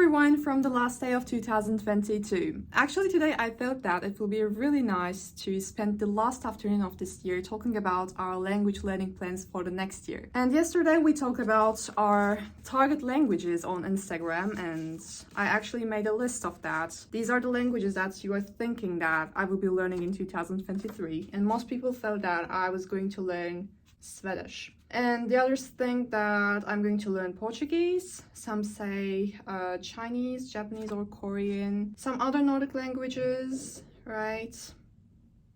everyone from the last day of 2022. Actually, today I thought that it will be really nice to spend the last afternoon of this year talking about our language learning plans for the next year. And yesterday we talked about our target languages on Instagram, and I actually made a list of that. These are the languages that you are thinking that I will be learning in 2023, and most people thought that I was going to learn Swedish. And the others think that I'm going to learn Portuguese. Some say Chinese, Japanese, or Korean. Some other Nordic languages, right?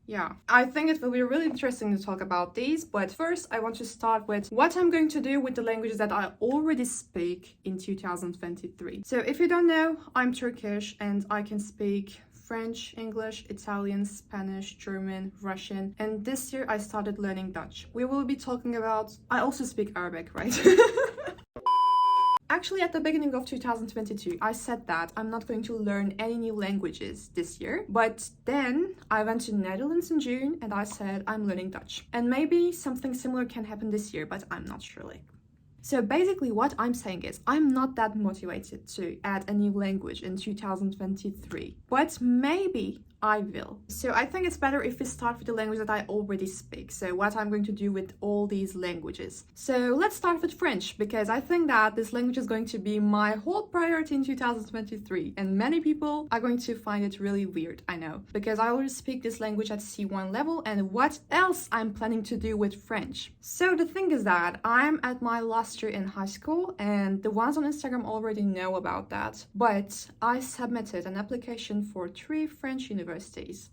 Yeah, I think it will be really interesting to talk about these, but first I want to start with what I'm going to do with the languages that I already speak in 2023. So if you don't know, I'm Turkish and I can speak French, English, Italian, Spanish, German, Russian, and this year I started learning Dutch. We will be talking about... I also speak Arabic, right? Actually, at the beginning of 2022, I said that I'm not going to learn any new languages this year, but then I went to Netherlands in June and I said I'm learning Dutch. And maybe something similar can happen this year, but I'm not sure. So basically what I'm saying is I'm not that motivated to add a new language in 2023, but maybe I will. So I think it's better if we start with the language that I already speak. So what I'm going to do with all these languages. So let's start with French, because I think that this language is going to be my whole priority in 2023. And many people are going to find it really weird, I know, because I already speak this language at C1 level, and what else I'm planning to do with French. So the thing is that I'm at my last year in high school, and the ones on Instagram already know about that. But I submitted an application for 3 French universities.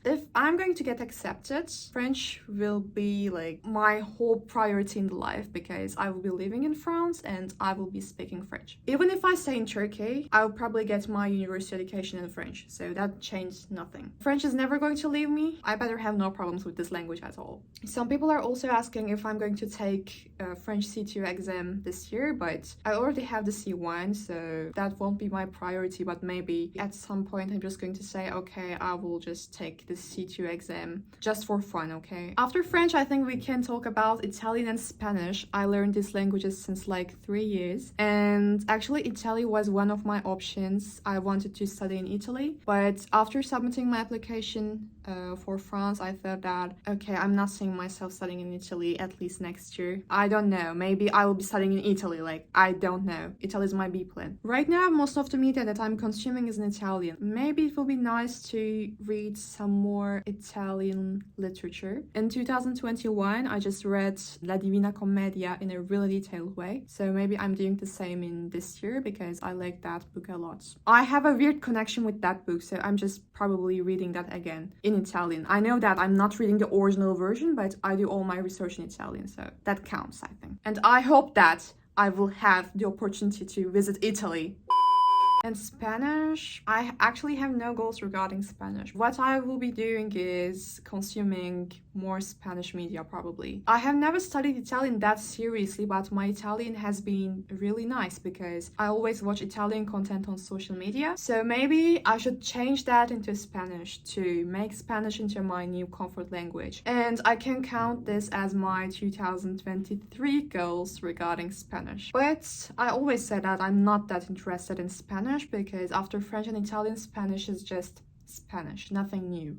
If I'm going to get accepted, French will be like my whole priority in life, because I will be living in France and I will be speaking French. Even if I stay in Turkey, I'll probably get my university education in French, so that changed nothing. French is never going to leave me. I better have no problems with this language at all. Some people are also asking if I'm going to take a French C2 exam this year, but I already have the C1, so that won't be my priority, but maybe at some point I'm just going to say, okay, I will just take the C2 exam just for fun, okay? After French, I think we can talk about Italian and Spanish. I learned these languages since like 3 years, and actually Italy was one of my options. I wanted to study in Italy, but after submitting my application for France, I thought that, okay, I'm not seeing myself studying in Italy at least next year. I don't know, maybe I will be studying in Italy, like, I don't know. Italy is my B plan. Right now, most of the media that I'm consuming is in Italian. Maybe it will be nice to read some more Italian literature. In 2021, I just read La Divina Commedia in a really detailed way, so maybe I'm doing the same in this year because I like that book a lot. I have a weird connection with that book, so I'm just probably reading that again in Italian. I know that I'm not reading the original version, but I do all my research in Italian, so that counts, I think. And I hope that I will have the opportunity to visit Italy. And Spanish, I actually have no goals regarding Spanish. What I will be doing is consuming more Spanish media, probably. I have never studied Italian that seriously, but my Italian has been really nice because I always watch Italian content on social media. So maybe I should change that into Spanish to make Spanish into my new comfort language. And I can count this as my 2023 goals regarding Spanish. But I always said that I'm not that interested in Spanish, because after French and Italian, Spanish is just Spanish, nothing new.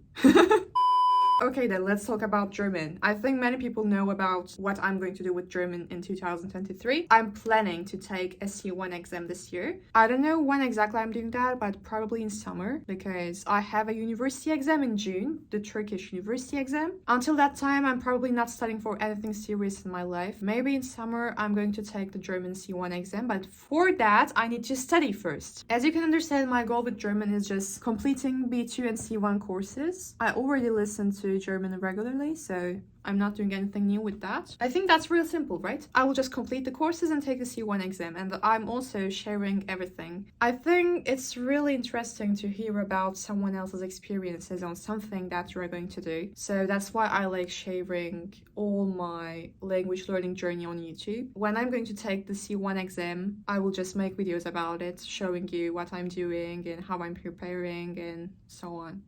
Okay, then let's talk about German. I think many people know about what I'm going to do with German in 2023. I'm planning to take a C1 exam this year. I don't know when exactly I'm doing that, but probably in summer, because I have a university exam in June, the Turkish university exam. Until that time, I'm probably not studying for anything serious in my life. Maybe in summer, I'm going to take the German C1 exam, but for that, I need to study first. As you can understand, my goal with German is just completing B2 and C1 courses. I already listened to German regularly, so I'm not doing anything new with that. I think that's real simple, right? I will just complete the courses and take the C1 exam, and I'm also sharing everything. I think it's really interesting to hear about someone else's experiences on something that you're going to do. So that's why I like sharing all my language learning journey on YouTube. When I'm going to take the C1 exam, I will just make videos about it, showing you what I'm doing and how I'm preparing and so on.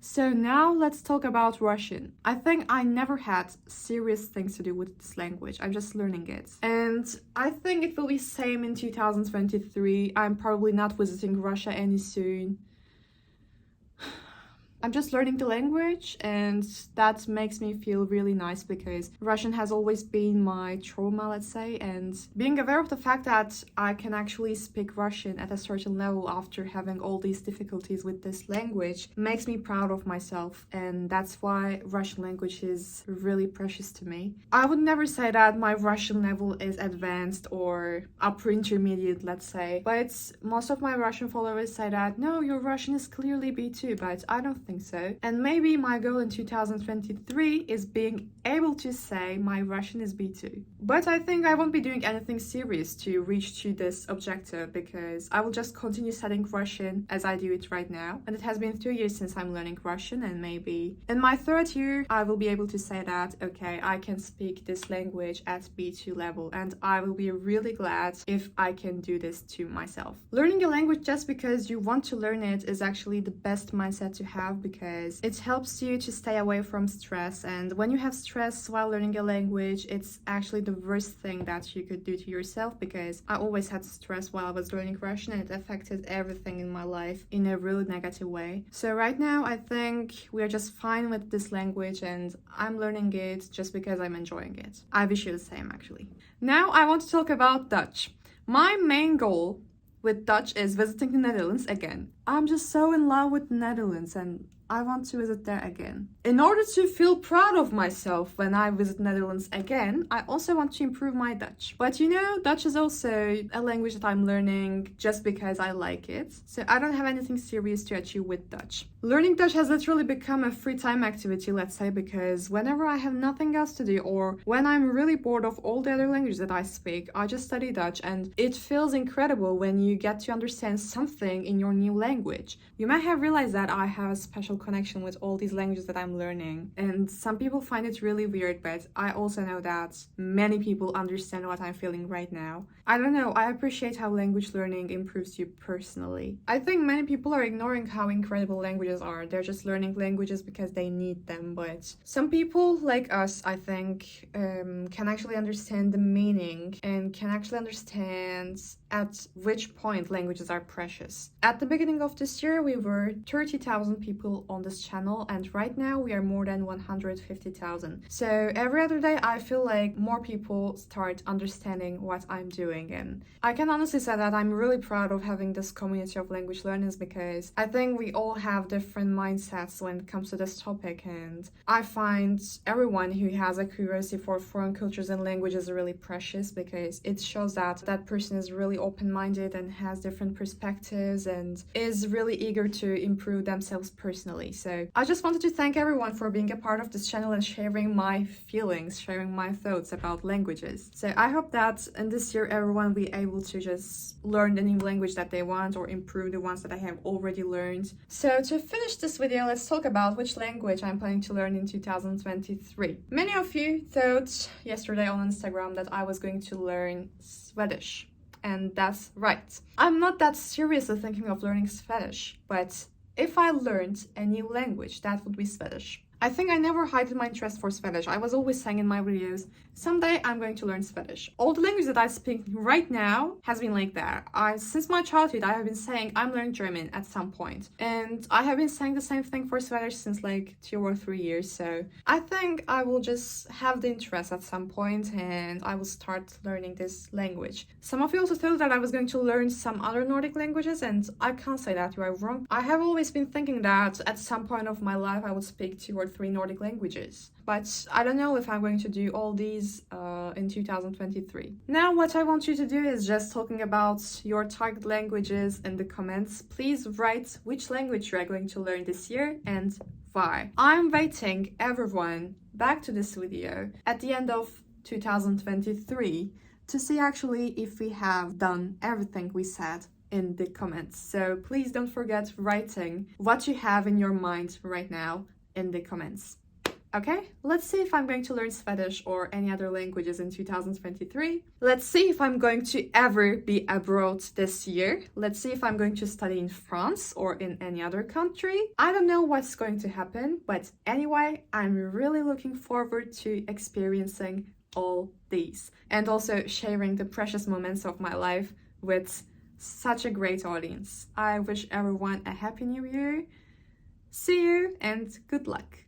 So now let's talk about Russian. I think I never had serious things to do with this language. I'm just learning it. And I think it will be same in 2023. I'm probably not visiting Russia any soon. I'm just learning the language, and that makes me feel really nice because Russian has always been my trauma, let's say, and being aware of the fact that I can actually speak Russian at a certain level after having all these difficulties with this language makes me proud of myself, and that's why Russian language is really precious to me. I would never say that my Russian level is advanced or upper intermediate, let's say, but most of my Russian followers say that, no, your Russian is clearly B2, but I don't think so. And maybe my goal in 2023 is being able to say my Russian is B2. But I think I won't be doing anything serious to reach to this objective because I will just continue studying Russian as I do it right now. And it has been 2 years since I'm learning Russian, and maybe in my third year I will be able to say that, okay, I can speak this language at B2 level, and I will be really glad if I can do this to myself. Learning a language just because you want to learn it is actually the best mindset to have, because it helps you to stay away from stress. And when you have stress while learning a language, it's actually the worst thing that you could do to yourself, because I always had stress while I was learning Russian and it affected everything in my life in a really negative way. So right now I think we are just fine with this language, and I'm learning it just because I'm enjoying it. I wish you the same, actually. Now I want to talk about Dutch. My main goal with Dutch is visiting the Netherlands again. I'm just so in love with the Netherlands, and I want to visit there again. In order to feel proud of myself when I visit Netherlands again, I also want to improve my Dutch. But you know, Dutch is also a language that I'm learning just because I like it. So I don't have anything serious to achieve with Dutch. Learning Dutch has literally become a free time activity, let's say, because whenever I have nothing else to do, or when I'm really bored of all the other languages that I speak, I just study Dutch, and it feels incredible when you get to understand something in your new language. You might have realized that I have a special connection with all these languages that I'm learning, and some people find it really weird, but I also know that many people understand what I'm feeling right now. I don't know, I appreciate how language learning improves you personally. I think many people are ignoring how incredible languages are. They're just learning languages because they need them, but some people like us, I think, can actually understand the meaning and can actually understand at which point languages are precious. At the beginning of this year, we were 30,000 people on this channel, and right now we are more than 150,000. So every other day I feel like more people start understanding what I'm doing, and I can honestly say that I'm really proud of having this community of language learners, because I think we all have different mindsets when it comes to this topic, and I find everyone who has a curiosity for foreign cultures and languages really precious, because it shows that that person is really open-minded and has different perspectives and is really eager to improve themselves personally. So I just wanted to thank everyone for being a part of this channel and sharing my feelings, sharing my thoughts about languages. So I hope that in this year everyone will be able to just learn the new language that they want or improve the ones that I have already learned. So to finish this video, let's talk about which language I'm planning to learn in 2023. Many of you thought yesterday on Instagram that I was going to learn Swedish. And that's right. I'm not that seriously thinking of learning Swedish, but if I learned a new language, that would be Swedish. I think I never hid my interest for Swedish. I was always saying in my videos, someday I'm going to learn Swedish. All the language that I speak right now has been like that. Since my childhood, I have been saying I'm learning German at some point. And I have been saying the same thing for Swedish since like 2 or 3 years. So I think I will just have the interest at some point and I will start learning this language. Some of you also thought that I was going to learn some other Nordic languages, and I can't say that you are wrong. I have always been thinking that at some point of my life I would speak 2 or 3 Nordic languages. But I don't know if I'm going to do all these in 2023. Now what I want you to do is just talking about your target languages in the comments. Please write which language you are going to learn this year and why. I'm inviting everyone back to this video at the end of 2023 to see actually if we have done everything we said in the comments. So please don't forget writing what you have in your mind right now in the comments. Okay, let's see if I'm going to learn Swedish or any other languages in 2023. Let's see if I'm going to ever be abroad this year. Let's see if I'm going to study in France or in any other country. I don't know what's going to happen, but anyway, I'm really looking forward to experiencing all these and also sharing the precious moments of my life with such a great audience. I wish everyone a happy new year. See you and good luck.